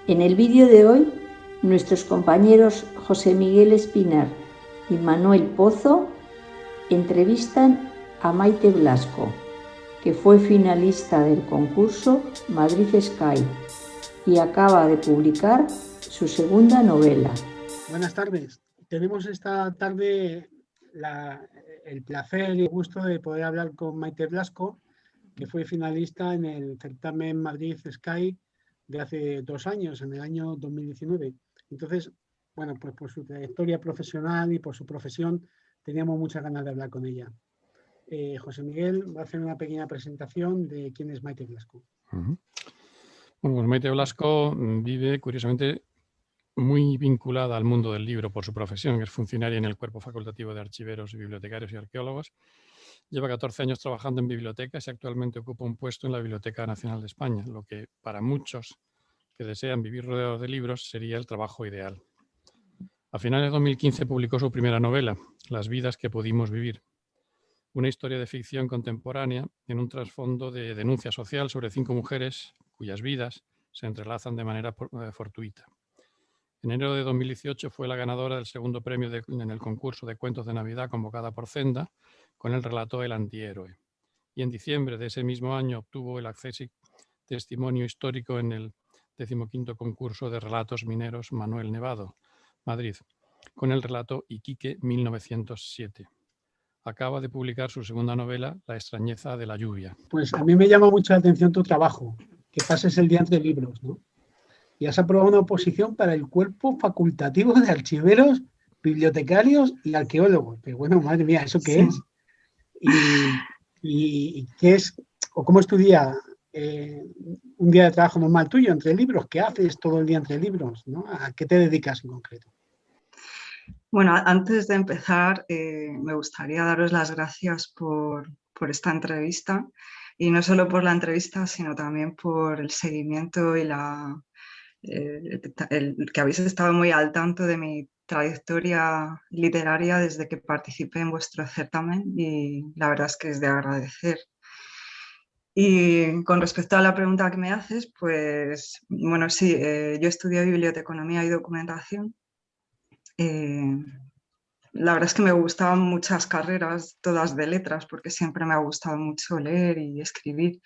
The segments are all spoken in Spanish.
En el vídeo de hoy, nuestros compañeros José Miguel Espinar y Manuel Pozo entrevistan a Maite Blasco, que fue finalista del concurso Madrid Sky y acaba de publicar su segunda novela. Buenas tardes. Tenemos esta tarde el placer y el gusto de poder hablar con Maite Blasco, que fue finalista en el certamen Madrid Sky de hace 2 años, en el año 2019. Entonces, bueno, pues por su trayectoria profesional y por su profesión, teníamos muchas ganas de hablar con ella. José Miguel va a hacer una pequeña presentación de quién es Maite Blasco. Bueno, pues Maite Blasco vive, curiosamente, muy vinculada al mundo del libro por su profesión. Es funcionaria en el Cuerpo Facultativo de Archiveros, Bibliotecarios y Arqueólogos. Lleva 14 años trabajando en bibliotecas y actualmente ocupa un puesto en la Biblioteca Nacional de España, lo que para muchos que desean vivir rodeados de libros sería el trabajo ideal. A finales de 2015 publicó su primera novela, Las vidas que pudimos vivir, una historia de ficción contemporánea en un trasfondo de denuncia social sobre 5 mujeres cuyas vidas se entrelazan de manera fortuita. En enero de 2018 fue la ganadora del segundo premio en el concurso de cuentos de Navidad convocada por Zenda con el relato El antihéroe. Y en diciembre de ese mismo año obtuvo el Accesi Testimonio Histórico en el 15º concurso de relatos mineros Manuel Nevado, Madrid, con el relato Iquique 1907. Acaba de publicar su segunda novela, La extrañeza de la lluvia. Pues a mí me llama mucho la atención tu trabajo, que pases el día entre libros, ¿no? Y has aprobado una oposición para el Cuerpo Facultativo de Archiveros, Bibliotecarios y Arqueólogos. Pero bueno, madre mía, ¿eso qué es? ¿Y qué es, o cómo es tu día, un día de trabajo normal tuyo entre libros? ¿Qué haces todo el día entre libros, ¿no? ¿A qué te dedicas en concreto? Bueno, antes de empezar, me gustaría daros las gracias por esta entrevista, y no solo por la entrevista, sino también por el seguimiento y el que habéis estado muy al tanto de mi trayectoria literaria desde que participé en vuestro certamen, y la verdad es que es de agradecer. Y con respecto a la pregunta que me haces, pues bueno, sí, yo estudié biblioteconomía y documentación. La verdad es que me gustaban muchas carreras, todas de letras, porque siempre me ha gustado mucho leer y escribir.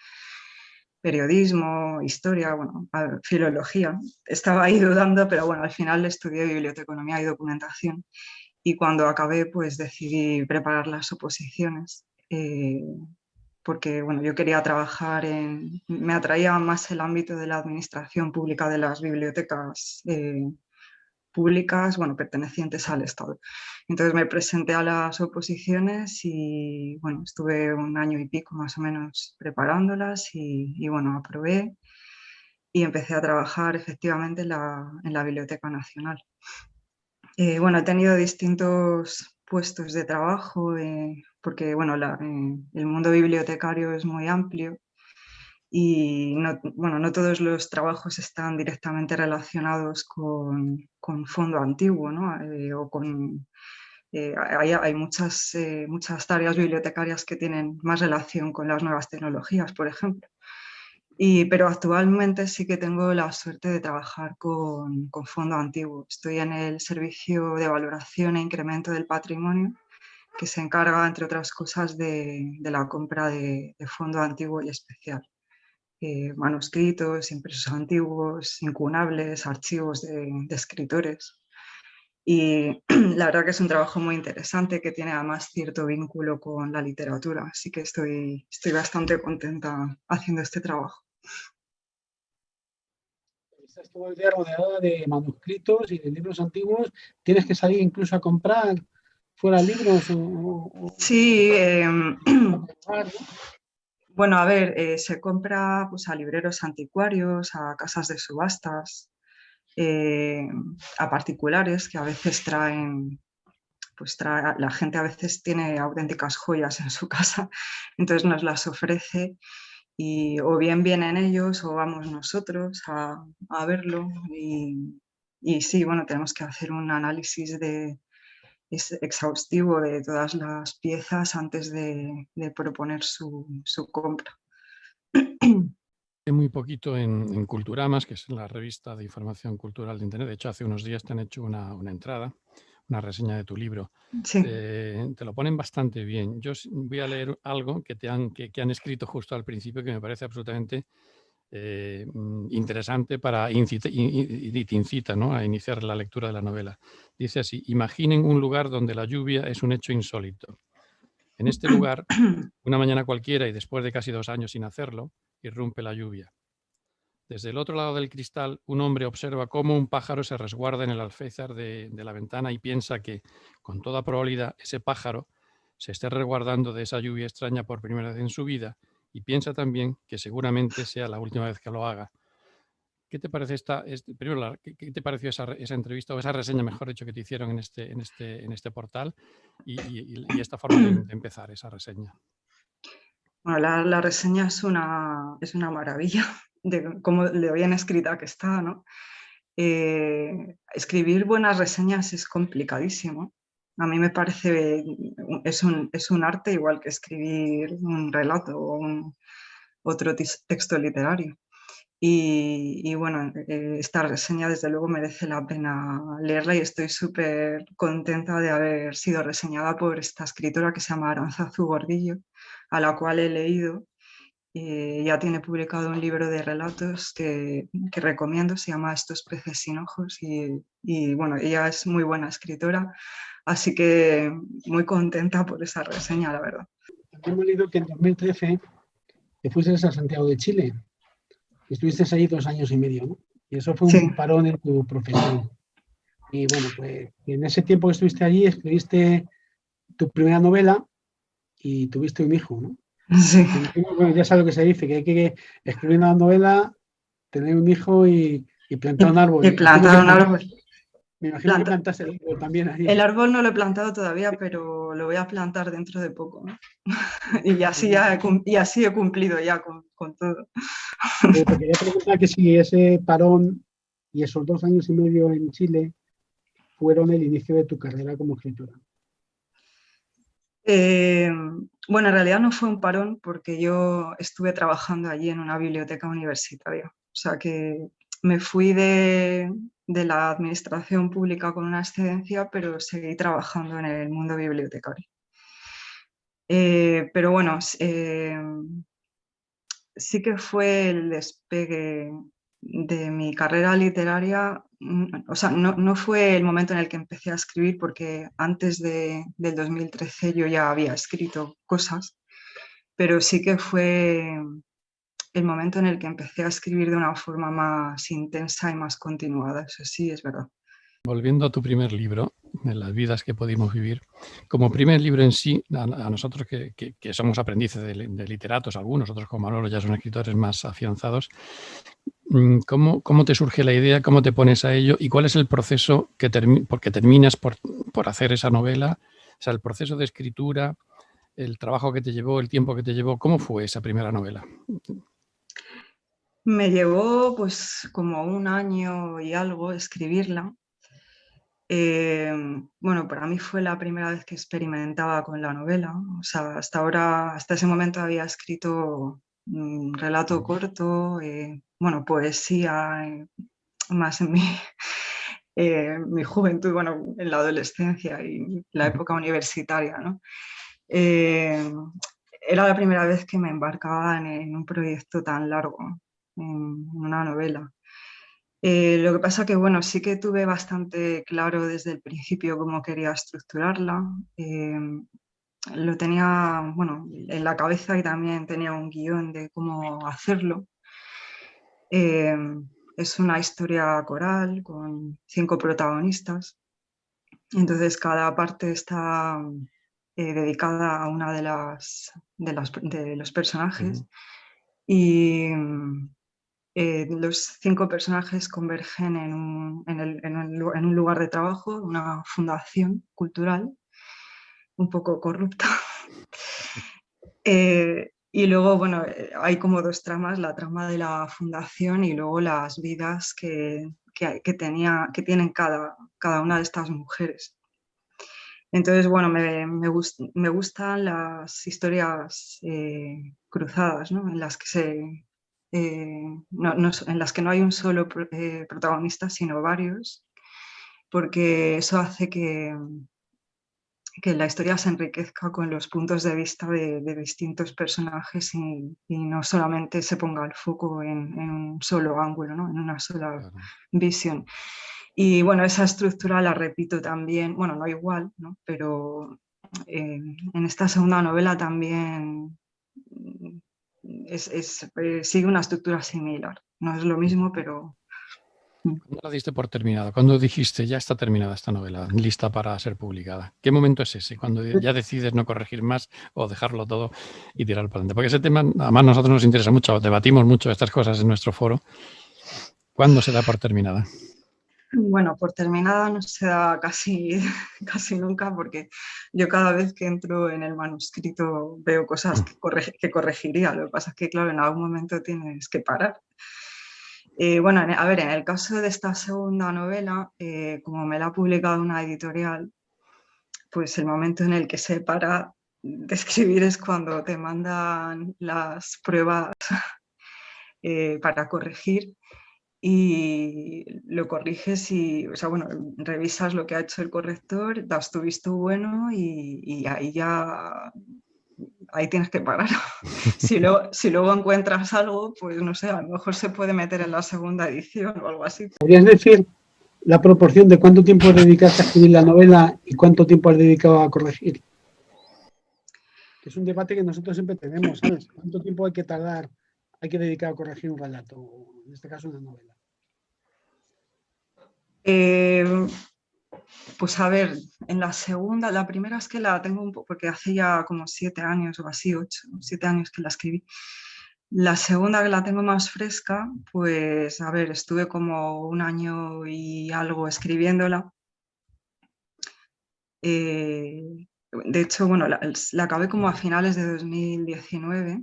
Periodismo, historia, bueno, filología. Estaba ahí dudando, pero bueno, al final estudié biblioteconomía y documentación. Y cuando acabé, pues decidí preparar las oposiciones, porque bueno, yo quería trabajar me atraía más el ámbito de la administración pública de las bibliotecas públicas, bueno, pertenecientes al Estado. Entonces me presenté a las oposiciones y bueno, estuve 1 año y pico más o menos preparándolas y bueno, aprobé y empecé a trabajar efectivamente en la Biblioteca Nacional. Bueno, he tenido distintos puestos de trabajo porque bueno, el mundo bibliotecario es muy amplio y no todos los trabajos están directamente relacionados con fondo antiguo, ¿no? Hay muchas tareas bibliotecarias que tienen más relación con las nuevas tecnologías, por ejemplo. Pero actualmente sí que tengo la suerte de trabajar con fondo antiguo. Estoy en el servicio de valoración e incremento del patrimonio, que se encarga, entre otras cosas, de la compra de fondo antiguo y especial. Manuscritos, impresos antiguos, incunables, archivos de escritores. Y la verdad que es un trabajo muy interesante que tiene además cierto vínculo con la literatura, así que estoy bastante contenta haciendo este trabajo. Estás todo el día rodeada de manuscritos y de libros antiguos. ¿Tienes que salir incluso a comprar fuera libros? Sí. Bueno, a ver, se compra pues, a libreros anticuarios, a casas de subastas, a particulares que a veces la gente a veces tiene auténticas joyas en su casa, entonces nos las ofrece o bien vienen ellos o vamos nosotros a verlo y sí, bueno, tenemos que hacer un análisis exhaustivo de todas las piezas antes de proponer su compra. hace muy poquito en Culturamas, que es la revista de información cultural de Internet. De hecho, hace unos días te han hecho una entrada, una reseña de tu libro. Sí. Te lo ponen bastante bien. Yo voy a leer algo que han escrito justo al principio, que me parece absolutamente interesante y te incita, ¿no?, a iniciar la lectura de la novela. Dice así: imaginen un lugar donde la lluvia es un hecho insólito. En este lugar, una mañana cualquiera y después de casi 2 años sin hacerlo, irrumpe la lluvia. Desde el otro lado del cristal, un hombre observa cómo un pájaro se resguarda en el alféizar de la ventana y piensa que, con toda probabilidad, ese pájaro se esté resguardando de esa lluvia extraña por primera vez en su vida, y piensa también que seguramente sea la última vez que lo haga. ¿Qué te parece primero, ¿qué te pareció esa entrevista, o esa reseña, mejor dicho, que te hicieron en este portal, y esta forma de empezar esa reseña? Bueno, la reseña es una maravilla de cómo de bien escrita que está, ¿no? Escribir buenas reseñas es complicadísimo. A mí me parece, es un arte igual que escribir un relato o otro texto literario. Y bueno, esta reseña desde luego merece la pena leerla, y estoy súper contenta de haber sido reseñada por esta escritora que se llama Arantzazu Gordillo, a la cual he leído. Ya tiene publicado un libro de relatos que recomiendo, se llama Estos peces sin ojos, y bueno, ella es muy buena escritora, así que muy contenta por esa reseña, la verdad. También hemos leído que en 2013 te fuiste a Santiago de Chile. Estuviste ahí 2 años y medio, ¿no? Y eso fue Sí. un parón en tu profesión. Y bueno, pues en ese tiempo que estuviste allí, escribiste tu primera novela y tuviste un hijo, ¿no? Sí. Bueno, ya sabes lo que se dice, que hay que escribir una novela, tener un hijo y plantar un árbol. Y plantar un árbol. Me imagino que plantaste el árbol también ahí. El árbol no lo he plantado todavía, pero lo voy a plantar dentro de poco, ¿no? Y así he cumplido ya con todo. Te quería preguntar que si ese parón y esos 2 años y medio en Chile fueron el inicio de tu carrera como escritora. Bueno, en realidad no fue un parón, porque yo estuve trabajando allí en una biblioteca universitaria. O sea que me fui de la administración pública con una excedencia, pero seguí trabajando en el mundo bibliotecario. Pero bueno, sí que fue el despegue de mi carrera literaria. O sea, no fue el momento en el que empecé a escribir, porque antes del 2013 yo ya había escrito cosas, pero sí que fue el momento en el que empecé a escribir de una forma más intensa y más continuada. Eso sí, es verdad. Volviendo a tu primer libro, de Las vidas que pudimos vivir, como primer libro en sí, a nosotros que somos aprendices de literatos, algunos, otros como Manolo ya son escritores más afianzados, ¿cómo te surge la idea? ¿Cómo te pones a ello? ¿Y cuál es el proceso porque terminas por hacer esa novela? O sea, el proceso de escritura, el trabajo que te llevó, el tiempo que te llevó, ¿cómo fue esa primera novela? Me llevó pues como 1 año y algo escribirla. Bueno, para mí fue la primera vez que experimentaba con la novela. O sea, hasta ese momento había escrito un relato corto, bueno, poesía, más en mi juventud, bueno, en la adolescencia y la época universitaria, ¿no? Era la primera vez que me embarcaba en un proyecto tan largo, en una novela. Lo que pasa que, bueno, sí que tuve bastante claro desde el principio cómo quería estructurarla. Lo tenía, bueno, en la cabeza, y también tenía un guión de cómo hacerlo. Es una historia coral con 5 protagonistas. Entonces, cada parte está dedicada a una de los personajes. Y los 5 personajes convergen en un lugar de trabajo, una fundación cultural un poco corrupta. Y luego, bueno, hay como 2 tramas: la trama de la fundación y luego las vidas que tienen cada una de estas mujeres. Entonces, bueno, me gustan las historias cruzadas, ¿no? En las que en las que no hay un solo protagonista, sino varios, porque eso hace que la historia se enriquezca con los puntos de vista de distintos personajes y no solamente se ponga el foco en un solo ángulo, ¿no? En una sola visión. Y bueno, esa estructura la repito también, bueno, no igual, ¿no? Pero en esta segunda novela también sigue una estructura similar. No es lo mismo, pero... ¿Cuándo la diste por terminada? ¿Cuándo dijiste ya está terminada esta novela, lista para ser publicada? ¿Qué momento es ese? Cuando ya decides no corregir más o dejarlo todo y tirar para adelante. Porque ese tema, además, a nosotros nos interesa mucho, debatimos mucho estas cosas en nuestro foro. ¿Cuándo se da por terminada? Bueno, por terminada no se da casi nunca, porque yo cada vez que entro en el manuscrito veo cosas que corregiría. Lo que pasa es que, claro, en algún momento tienes que parar. Bueno, a ver, en el caso de esta segunda novela, como me la ha publicado una editorial, pues el momento en el que se para de escribir es cuando te mandan las pruebas para corregir y lo corriges y, o sea, bueno, revisas lo que ha hecho el corrector, das tu visto bueno y ahí ya... Ahí tienes que parar. Si luego encuentras algo, pues no sé, a lo mejor se puede meter en la segunda edición o algo así. ¿Podrías decir la proporción de cuánto tiempo dedicaste a escribir la novela y cuánto tiempo has dedicado a corregir? Que es un debate que nosotros siempre tenemos, ¿sabes? ¿Cuánto tiempo hay que tardar, hay que dedicar a corregir un relato, o en este caso una novela? Pues a ver, en la segunda, la primera es que la tengo un poco, porque hace ya como 7 años o así, 7 años que la escribí. La segunda, que la tengo más fresca, pues a ver, estuve como 1 año y algo escribiéndola. De hecho, bueno, la acabé como a finales de 2019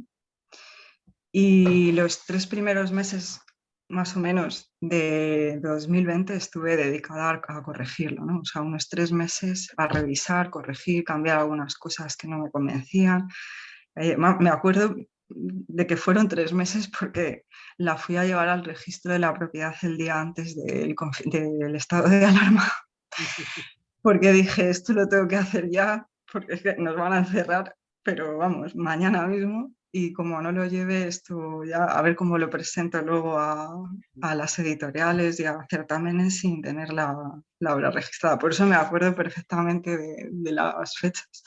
y los 3 primeros meses más o menos de 2020 estuve dedicada a corregirlo, ¿no? O sea, unos 3 meses a revisar, corregir, cambiar algunas cosas que no me convencían. Me acuerdo de que fueron 3 meses porque la fui a llevar al registro de la propiedad el día antes del estado de alarma, porque dije, esto lo tengo que hacer ya, porque es que nos van a encerrar, pero vamos, mañana mismo. Y como no lo lleve esto ya, a ver cómo lo presento luego a las editoriales y a certámenes sin tener la obra registrada. Por eso me acuerdo perfectamente de las fechas.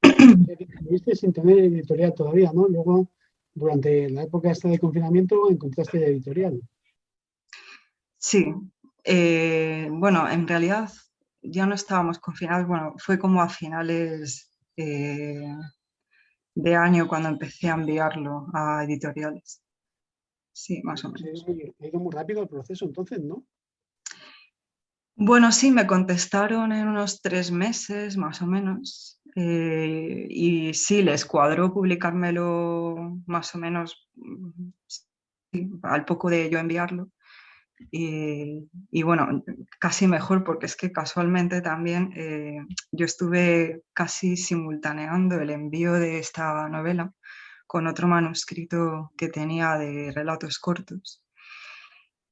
Escribiste sin tener editorial todavía, ¿no? Luego, durante la época esta de confinamiento, encontraste la editorial. Sí. Bueno, en realidad ya no estábamos confinados. Bueno, fue como a finales de año cuando empecé a enviarlo a editoriales. Sí, más o menos. Ha ido muy rápido el proceso entonces, ¿no? Bueno, sí, me contestaron en unos 3 meses, más o menos. Y sí, les cuadró publicármelo más o menos sí, al poco de yo enviarlo. Y bueno, casi mejor porque es que casualmente también yo estuve casi simultaneando el envío de esta novela con otro manuscrito que tenía de relatos cortos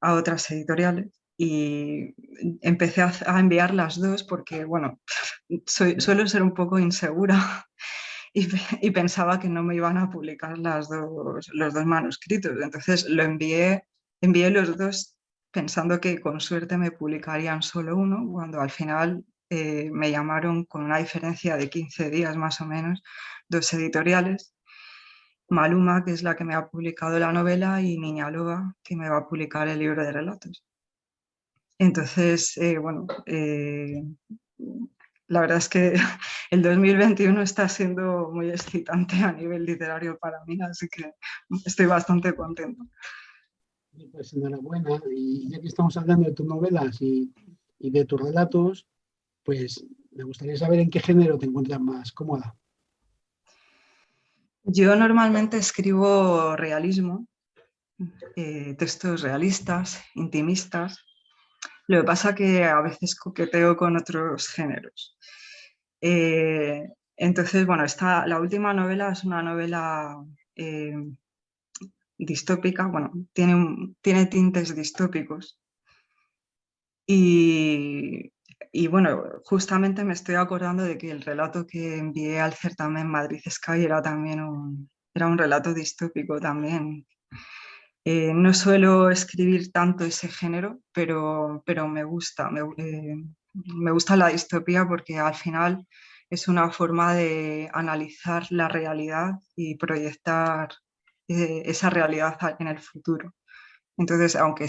a otras editoriales y empecé a enviar las dos porque, bueno, suelo ser un poco insegura y pensaba que no me iban a publicar los dos manuscritos. Entonces envié los dos pensando que con suerte me publicarían solo uno, cuando al final me llamaron con una diferencia de 15 días más o menos, 2 editoriales. Maluma, que es la que me ha publicado la novela, y Niña Loba, que me va a publicar el libro de relatos. Entonces, bueno, la verdad es que el 2021 está siendo muy excitante a nivel literario para mí, así que estoy bastante contenta. Pues enhorabuena. Y ya que estamos hablando de tus novelas y de tus relatos, pues me gustaría saber en qué género te encuentras más cómoda. Yo normalmente escribo realismo, textos realistas, intimistas. Lo que pasa que a veces coqueteo con otros géneros. Entonces, bueno, la última novela es una novela distópica, bueno, tiene tintes distópicos. Y bueno, justamente me estoy acordando de que el relato que envié al certamen Madrid Sky era también un relato distópico también. No suelo escribir tanto ese género, pero me gusta. Me gusta la distopía porque al final es una forma de analizar la realidad y proyectar esa realidad en el futuro. Entonces, aunque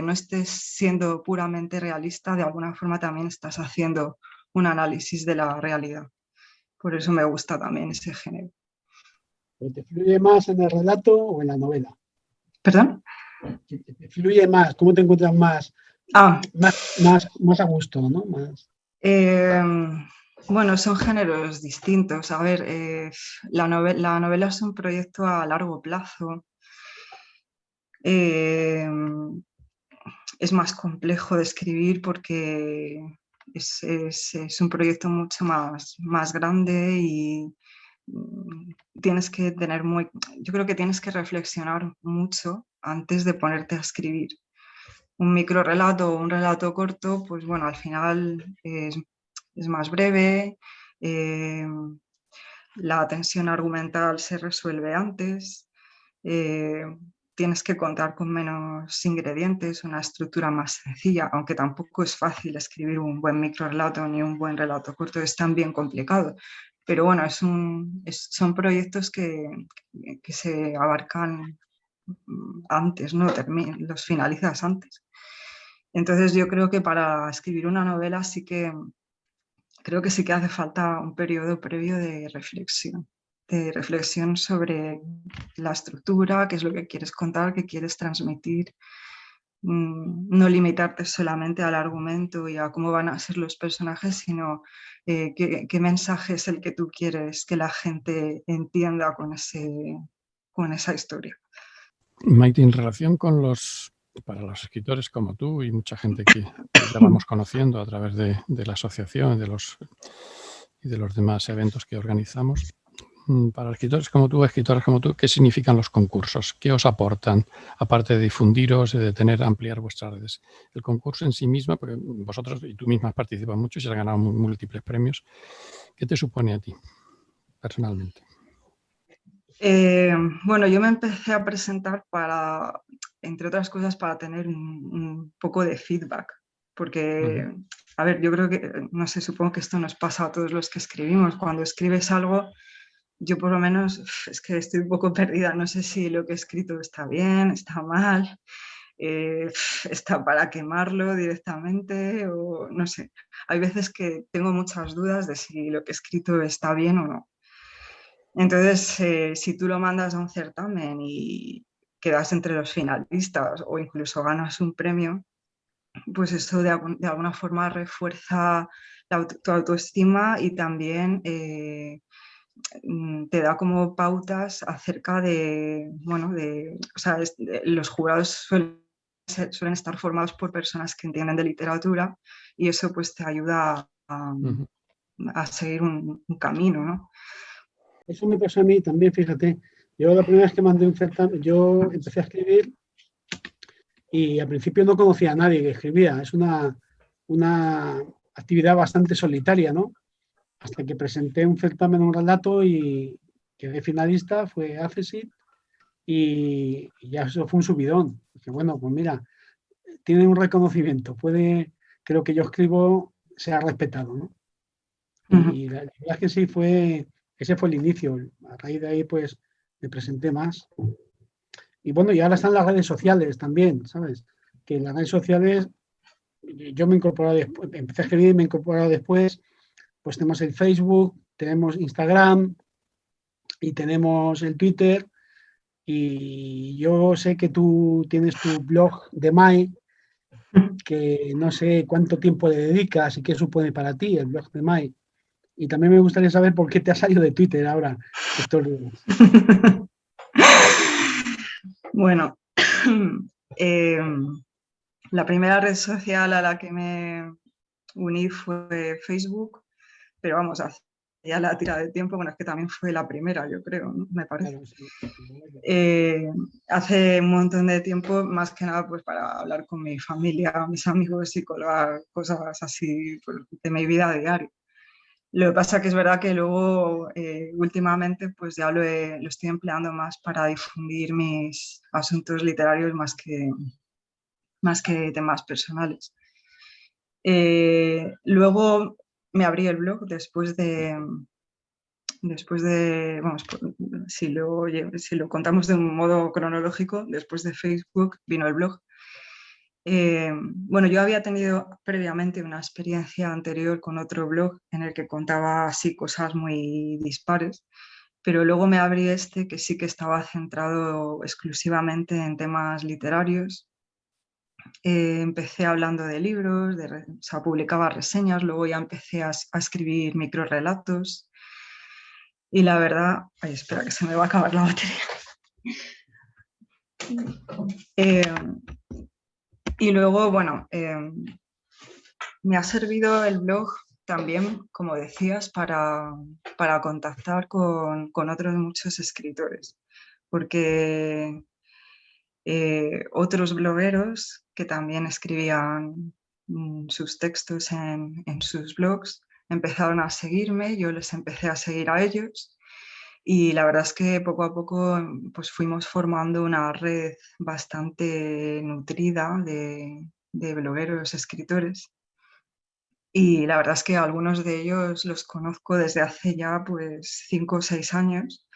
no estés siendo puramente realista, de alguna forma también estás haciendo un análisis de la realidad. Por eso me gusta también ese género. ¿Te fluye más en el relato o en la novela? ¿Perdón? ¿Te fluye más? ¿Cómo te encuentras más a gusto, ¿no? Bueno, son géneros distintos. A ver, la novela es un proyecto a largo plazo. Es más complejo de escribir porque es un proyecto mucho más grande y tienes que yo creo que tienes que reflexionar mucho antes de ponerte a escribir. Un microrrelato o un relato corto, pues bueno, al final es más breve, la tensión argumental se resuelve antes, tienes que contar con menos ingredientes, una estructura más sencilla, aunque tampoco es fácil escribir un buen microrrelato ni un buen relato corto, es también complicado. Pero bueno, son proyectos que se abarcan antes, ¿no? Los finalizas antes. Entonces yo creo que para escribir una novela creo que sí que hace falta un periodo previo de reflexión sobre la estructura, qué es lo que quieres contar, qué quieres transmitir, no limitarte solamente al argumento y a cómo van a ser los personajes, sino qué mensaje es el que tú quieres que la gente entienda con esa historia. Maite, en relación para los escritores como tú y mucha gente que ya vamos conociendo a través de la asociación y de los demás eventos que organizamos, para escritores como tú, escritoras como tú, ¿qué significan los concursos? ¿Qué os aportan, aparte de difundiros y de ampliar vuestras redes? El concurso en sí mismo, porque vosotros y tú misma has participado mucho y se han ganado múltiples premios, ¿qué te supone a ti personalmente? Bueno, yo me empecé a presentar entre otras cosas, para tener un poco de feedback, porque, a ver, yo creo que, no sé, supongo que esto nos pasa a todos los que escribimos. Cuando escribes algo, yo por lo menos es que estoy un poco perdida, no sé si lo que he escrito está bien, está mal, está para quemarlo directamente o no sé. Hay veces que tengo muchas dudas de si lo que he escrito está bien o no. Entonces, si tú lo mandas a un certamen y quedas entre los finalistas o incluso ganas un premio, pues eso de alguna forma refuerza tu autoestima y también te da como pautas acerca de, bueno, o sea, los jurados suelen estar formados por personas que entienden de literatura y eso pues te ayuda a seguir un camino, ¿no? Eso me pasó a mí también, fíjate. Yo la primera vez que mandé un certamen, yo empecé a escribir y al principio no conocía a nadie que escribía. Es una actividad bastante solitaria, ¿no? Hasta que presenté un certamen, un relato y quedé finalista, fue ACESIT y ya eso fue un subidón. Dije, bueno, pues mira, tiene un reconocimiento, creo que yo escribo, sea respetado, ¿no? Y la verdad es que sí, ese fue el inicio. A raíz de ahí, pues, me presenté más. Y bueno, y ahora están las redes sociales también, ¿sabes? Que en las redes sociales yo me incorporé después, empecé a escribir y me incorporé después. Pues tenemos el Facebook, tenemos Instagram y tenemos el Twitter. Y yo sé que tú tienes tu blog de Mai, que no sé cuánto tiempo le dedicas y qué supone para ti el blog de Mai. Y también me gustaría saber por qué te has salido de Twitter ahora estos días. Bueno, la primera red social a la que me uní fue Facebook, pero vamos, hace ya la tira de tiempo, bueno, es que también fue la primera, yo creo, ¿no? Me parece. Claro, sí. Hace un montón de tiempo, más que nada pues para hablar con mi familia, mis amigos y colgar cosas así pues, de mi vida diaria. Lo que pasa que es verdad que luego últimamente pues ya lo estoy empleando más para difundir mis asuntos literarios más que temas personales. Luego me abrí el blog después de, vamos, si lo contamos de un modo cronológico, después de Facebook vino el blog. Bueno, yo había tenido previamente una experiencia anterior con otro blog en el que contaba así cosas muy dispares, pero luego me abrí este que sí que estaba centrado exclusivamente en temas literarios. Empecé hablando de libros, o sea, publicaba reseñas, luego ya empecé a escribir microrelatos y la verdad, ay, espera que se me va a acabar la batería. Y luego, bueno, me ha servido el blog también, como decías, para contactar con otros muchos escritores, porque otros blogueros que también escribían sus textos en sus blogs empezaron a seguirme, yo les empecé a seguir a ellos y la verdad es que poco a poco pues fuimos formando una red bastante nutrida de blogueros, escritores. Y la verdad es que algunos de ellos los conozco desde hace ya pues 5 o 6 años.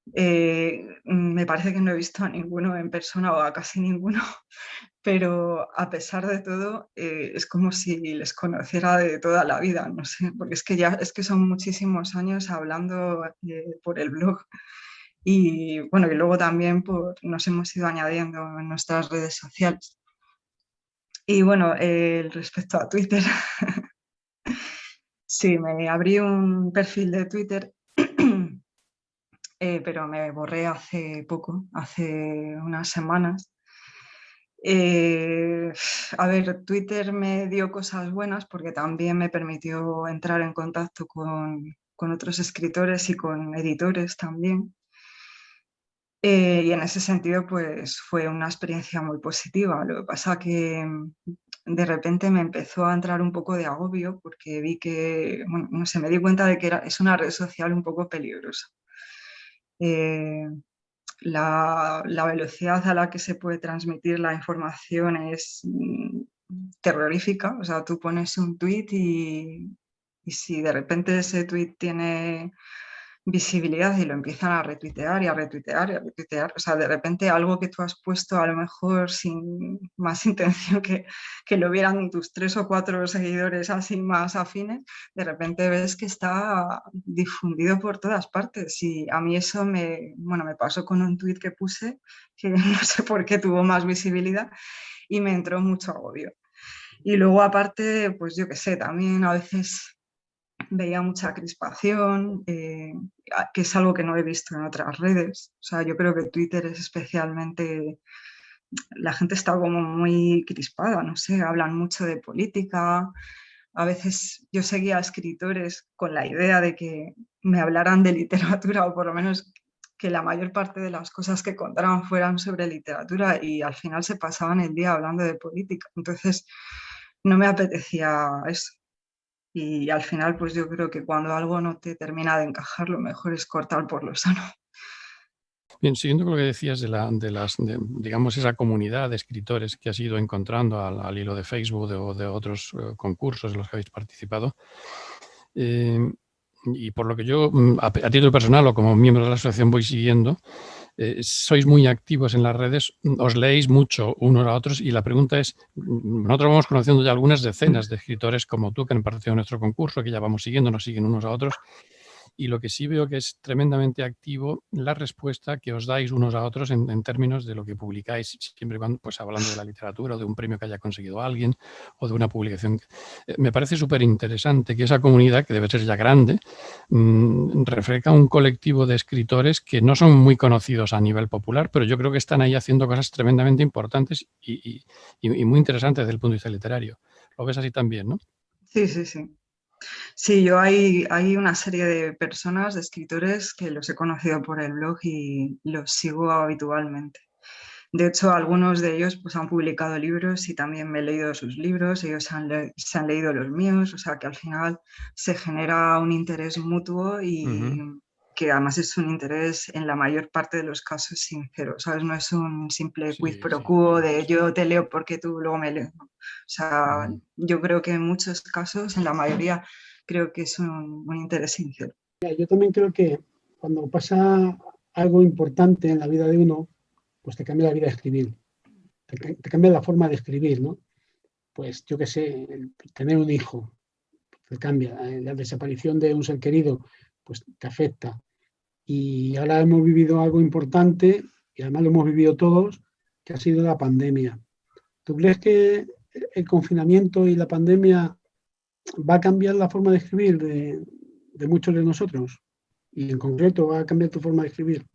Me parece que no he visto a ninguno en persona o a casi ninguno, pero a pesar de todo es como si les conociera de toda la vida, no sé, porque es que son muchísimos años hablando por el blog y bueno, y luego también nos hemos ido añadiendo en nuestras redes sociales. Y bueno, respecto a Twitter, sí, me abrí un perfil de Twitter, pero me borré hace poco, hace unas semanas. A ver, Twitter me dio cosas buenas porque también me permitió entrar en contacto con otros escritores y con editores también. Y en ese sentido, pues fue una experiencia muy positiva. Lo que pasa que de repente me empezó a entrar un poco de agobio porque vi que, bueno, no sé, me di cuenta de que es una red social un poco peligrosa. La velocidad a la que se puede transmitir la información es terrorífica. O sea, tú pones un tuit y si de repente ese tuit tiene visibilidad y lo empiezan a retuitear y a retuitear y a retuitear, o sea, de repente algo que tú has puesto a lo mejor sin más intención que lo vieran tus 3 o 4 seguidores así más afines, de repente ves que está difundido por todas partes y a mí eso me pasó con un tuit que puse que no sé por qué tuvo más visibilidad y me entró mucho agobio. Y luego aparte, pues yo qué sé, también a veces veía mucha crispación, que es algo que no he visto en otras redes. O sea, yo creo que Twitter es especialmente, la gente está como muy crispada, no sé, hablan mucho de política. A veces yo seguía a escritores con la idea de que me hablaran de literatura o por lo menos que la mayor parte de las cosas que contaran fueran sobre literatura y al final se pasaban el día hablando de política. Entonces no me apetecía eso. Y al final, pues yo creo que cuando algo no te termina de encajar, lo mejor es cortar por lo sano. Bien, siguiendo con lo que decías digamos, esa comunidad de escritores que has ido encontrando al hilo de Facebook o de otros concursos en los que habéis participado, y por lo que yo, a título personal o como miembro de la asociación voy siguiendo, sois muy activos en las redes, os leéis mucho unos a otros y la pregunta es, nosotros vamos conociendo ya algunas decenas de escritores como tú que han participado en nuestro concurso, que ya vamos siguiendo, nos siguen unos a otros, y lo que sí veo que es tremendamente activo la respuesta que os dais unos a otros en términos de lo que publicáis, siempre y cuando, pues hablando de la literatura o de un premio que haya conseguido alguien o de una publicación. Me parece súper interesante que esa comunidad, que debe ser ya grande, refleja un colectivo de escritores que no son muy conocidos a nivel popular, pero yo creo que están ahí haciendo cosas tremendamente importantes y muy interesantes desde el punto de vista literario. Lo ves así también, ¿no? Sí, sí, sí. Sí, hay una serie de personas, de escritores, que los he conocido por el blog y los sigo habitualmente. De hecho, algunos de ellos pues, han publicado libros y también me he leído sus libros, ellos se han leído los míos, o sea que al final se genera un interés mutuo y que además es un interés en la mayor parte de los casos sincero, ¿sabes? No es un simple quid Sí, pro sí, quo claro, de sí. yo te leo porque tú luego me lees. ¿No? O sea, yo creo que en muchos casos, en la mayoría, creo que es un interés sincero. Yo también creo que cuando pasa algo importante en la vida de uno, pues te cambia la vida de escribir, te cambia la forma de escribir, ¿no? Pues yo qué sé, tener un hijo, te cambia, la desaparición de un ser querido, pues te afecta. Y ahora hemos vivido algo importante, y además lo hemos vivido todos, que ha sido la pandemia. ¿Tú crees que el confinamiento y la pandemia va a cambiar la forma de escribir de muchos de nosotros? Y en concreto, ¿va a cambiar tu forma de escribir?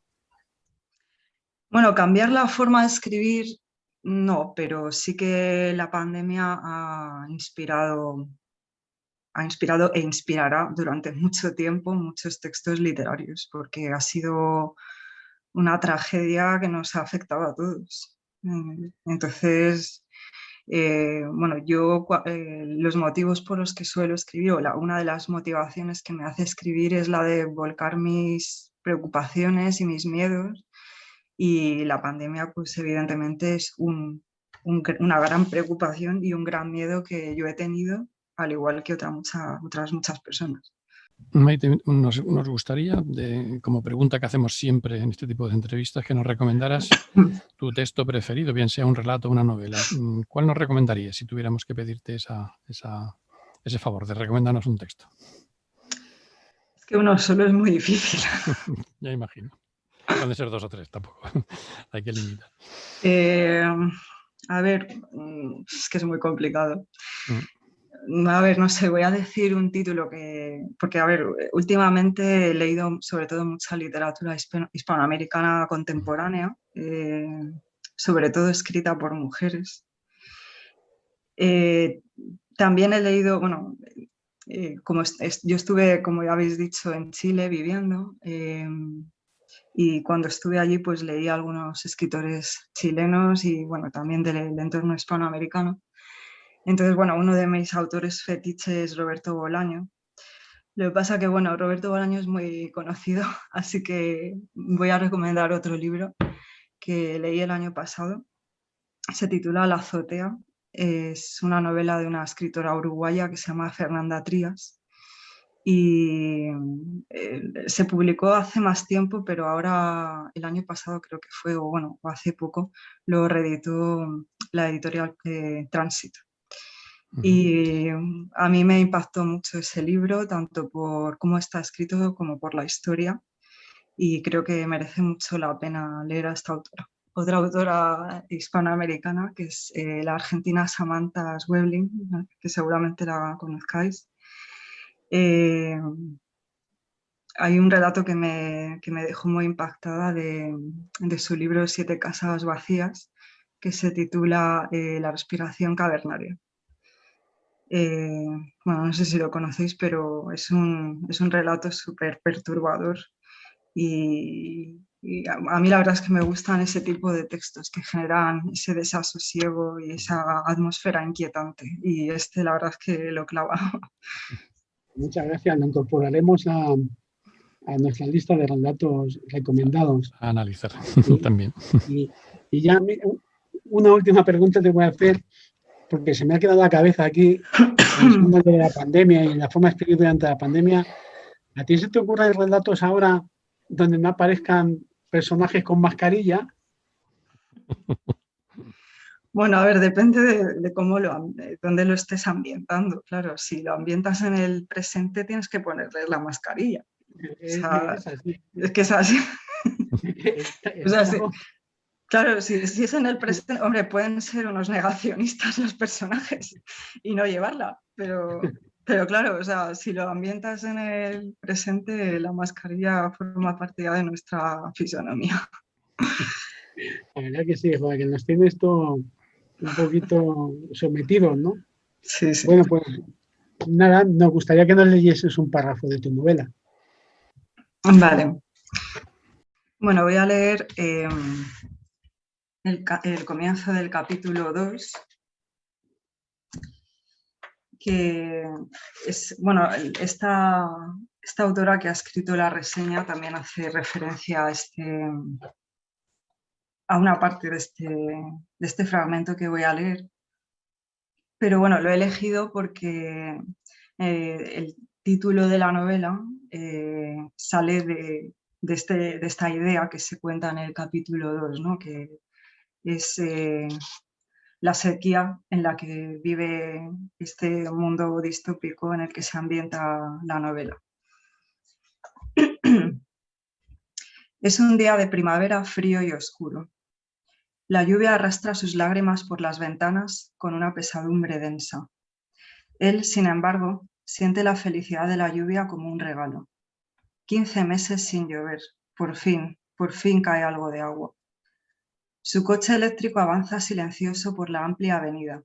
Bueno, cambiar la forma de escribir, no, pero sí que la pandemia ha inspirado e inspirará durante mucho tiempo muchos textos literarios, porque ha sido una tragedia que nos ha afectado a todos. Entonces, bueno, los motivos por los que suelo escribir, una de las motivaciones que me hace escribir es la de volcar mis preocupaciones y mis miedos, y la pandemia, pues evidentemente es una gran preocupación y un gran miedo que yo he tenido, al igual que otras muchas personas. Maite, nos gustaría, como pregunta que hacemos siempre en este tipo de entrevistas, que nos recomendaras tu texto preferido, bien sea un relato o una novela. ¿Cuál nos recomendarías si tuviéramos que pedirte ese favor de recomendarnos un texto? Es que uno solo es muy difícil. Ya imagino. Pueden ser 2 o 3, tampoco. Hay que limitar. A ver, es que es muy complicado. Mm. A ver, no sé, voy a decir un título porque, a ver, últimamente he leído sobre todo mucha literatura hispanoamericana contemporánea, sobre todo escrita por mujeres. También he leído, bueno, yo estuve, como ya habéis dicho, en Chile viviendo, y cuando estuve allí pues leí a algunos escritores chilenos y bueno, también del entorno hispanoamericano. Entonces, bueno, uno de mis autores fetiche es Roberto Bolaño. Lo que pasa que, bueno, Roberto Bolaño es muy conocido, así que voy a recomendar otro libro que leí el año pasado. Se titula La azotea. Es una novela de una escritora uruguaya que se llama Fernanda Trías. Y se publicó hace más tiempo, pero ahora el año pasado creo que fue, o hace poco, lo reeditó la editorial Tránsito. Y a mí me impactó mucho ese libro, tanto por cómo está escrito como por la historia, y creo que merece mucho la pena leer a esta autora. Otra autora hispanoamericana, que es la argentina Samantha Schweblin, ¿no? Que seguramente la conozcáis. Hay un relato que me dejó muy impactada de su libro Siete casas vacías, que se titula La respiración cavernaria. Bueno, no sé si lo conocéis, pero es un relato súper perturbador y a mí la verdad es que me gustan ese tipo de textos que generan ese desasosiego y esa atmósfera inquietante, y la verdad es que lo clava. Muchas gracias. Lo incorporaremos a nuestra lista de relatos recomendados. A analizar Y, también. y ya una última pregunta te voy a hacer, porque se me ha quedado la cabeza aquí, pensando en la pandemia y en la forma de escribir durante la pandemia. ¿A ti se te ocurren relatos ahora donde no aparezcan personajes con mascarilla? Bueno, a ver, depende de dónde lo estés ambientando. Claro, si lo ambientas en el presente tienes que ponerle la mascarilla. O sea, Es así. es que es así. O sea, Estamos... claro, si es en el presente, hombre, pueden ser unos negacionistas los personajes y no llevarla, pero claro, o sea, si lo ambientas en el presente, la mascarilla forma parte ya de nuestra fisonomía. La verdad que sí, joder, que nos tiene esto un poquito sometidos, ¿no? Sí, sí. Bueno, pues nada, nos gustaría que nos leyeses un párrafo de tu novela. Vale. Bueno, voy a leer el comienzo del capítulo 2, que es, bueno, esta autora que ha escrito la reseña también hace referencia a una parte de este fragmento que voy a leer. Pero bueno, lo he elegido porque el título de la novela sale de esta idea que se cuenta en el capítulo 2, ¿no? Que es la sequía en la que vive este mundo distópico en el que se ambienta la novela. Es un día de primavera frío y oscuro. La lluvia arrastra sus lágrimas por las ventanas con una pesadumbre densa. Él, sin embargo, siente la felicidad de la lluvia como un regalo. 15 meses sin llover. Por fin cae algo de agua. Su coche eléctrico avanza silencioso por la amplia avenida.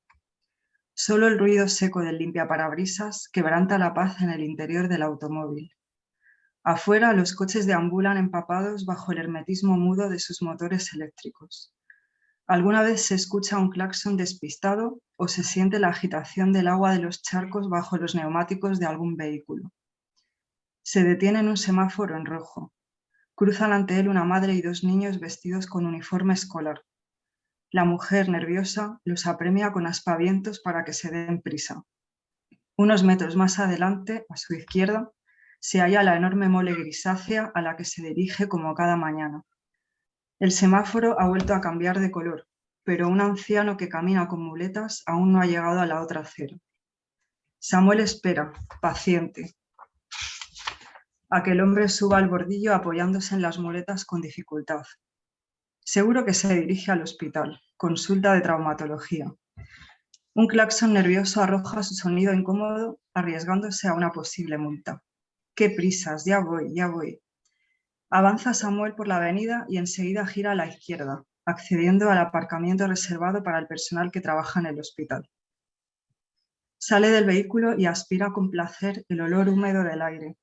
Solo el ruido seco del limpiaparabrisas quebranta la paz en el interior del automóvil. Afuera, los coches deambulan empapados bajo el hermetismo mudo de sus motores eléctricos. Alguna vez se escucha un claxon despistado o se siente la agitación del agua de los charcos bajo los neumáticos de algún vehículo. Se detiene en un semáforo en rojo. Cruzan ante él una madre y 2 niños vestidos con uniforme escolar. La mujer, nerviosa, los apremia con aspavientos para que se den prisa. Unos metros más adelante, a su izquierda, se halla la enorme mole grisácea a la que se dirige como cada mañana. El semáforo ha vuelto a cambiar de color, pero un anciano que camina con muletas aún no ha llegado a la otra acera. Samuel espera, paciente, a que el hombre suba al bordillo apoyándose en las muletas con dificultad. Seguro que se dirige al hospital, consulta de traumatología. Un claxon nervioso arroja su sonido incómodo, arriesgándose a una posible multa. ¡Qué prisas! Ya voy. Avanza Samuel por la avenida y enseguida gira a la izquierda, accediendo al aparcamiento reservado para el personal que trabaja en el hospital. Sale del vehículo y aspira con placer el olor húmedo del aire.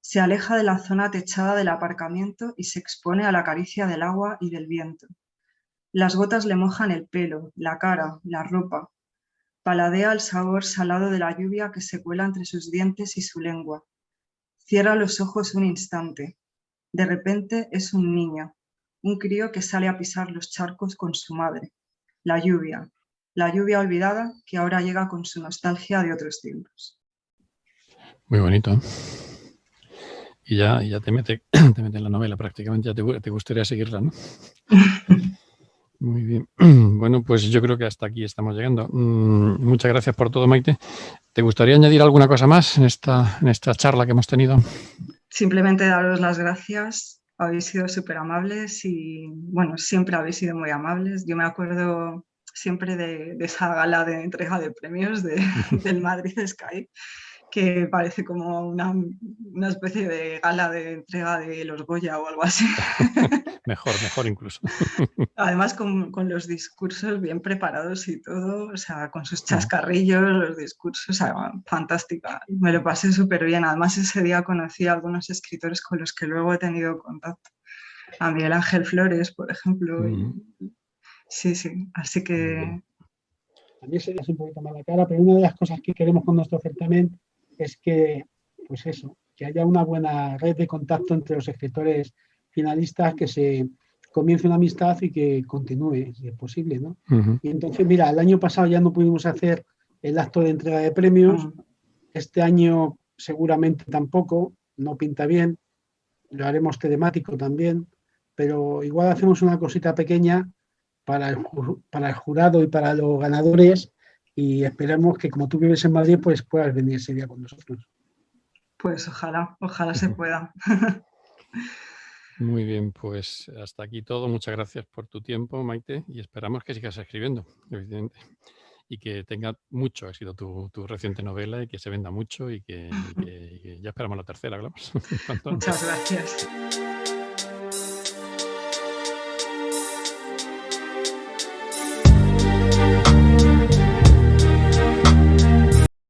Se aleja de la zona techada del aparcamiento y se expone a la caricia del agua y del viento. Las gotas le mojan el pelo, la cara, la ropa. Paladea el sabor salado de la lluvia que se cuela entre sus dientes y su lengua. Cierra los ojos un instante. De repente es un niño, un crío que sale a pisar los charcos con su madre. La lluvia olvidada que ahora llega con su nostalgia de otros tiempos. Muy bonito. Y ya te mete en la novela prácticamente, ya te gustaría seguirla, ¿no? Muy bien. Bueno, pues yo creo que hasta aquí estamos llegando. Muchas gracias por todo, Maite. ¿Te gustaría añadir alguna cosa más en esta charla que hemos tenido? Simplemente daros las gracias. Habéis sido súper amables y, bueno, siempre habéis sido muy amables. Yo me acuerdo siempre de esa gala de entrega de premios del Madrid Sky, que parece como una especie de gala de entrega de los Goya o algo así. Mejor incluso. Además con los discursos bien preparados y todo, o sea, con sus chascarrillos, los discursos, o sea, fantástica. Me lo pasé súper bien. Además ese día conocí a algunos escritores con los que luego he tenido contacto. A Miguel Ángel Flores, por ejemplo. Sí, así que... A mí se le hace un poquito más la cara, pero una de las cosas que queremos con nuestro certamen es que, pues eso, que haya una buena red de contacto entre los escritores finalistas, que se comience una amistad y que continúe, si es posible, ¿no? Y entonces, mira, el año pasado ya no pudimos hacer el acto de entrega de premios, este año seguramente tampoco, no pinta bien, lo haremos telemático también, pero igual hacemos una cosita pequeña para el jurado y para los ganadores, y esperamos que, como tú vives en Madrid, pues puedas venir ese día con nosotros. Pues ojalá se pueda. Muy bien, pues hasta aquí todo. Muchas gracias por tu tiempo, Maite, y esperamos que sigas escribiendo, evidentemente, y que tenga mucho éxito tu reciente novela y que se venda mucho y que ya esperamos la tercera, claro. Muchas gracias.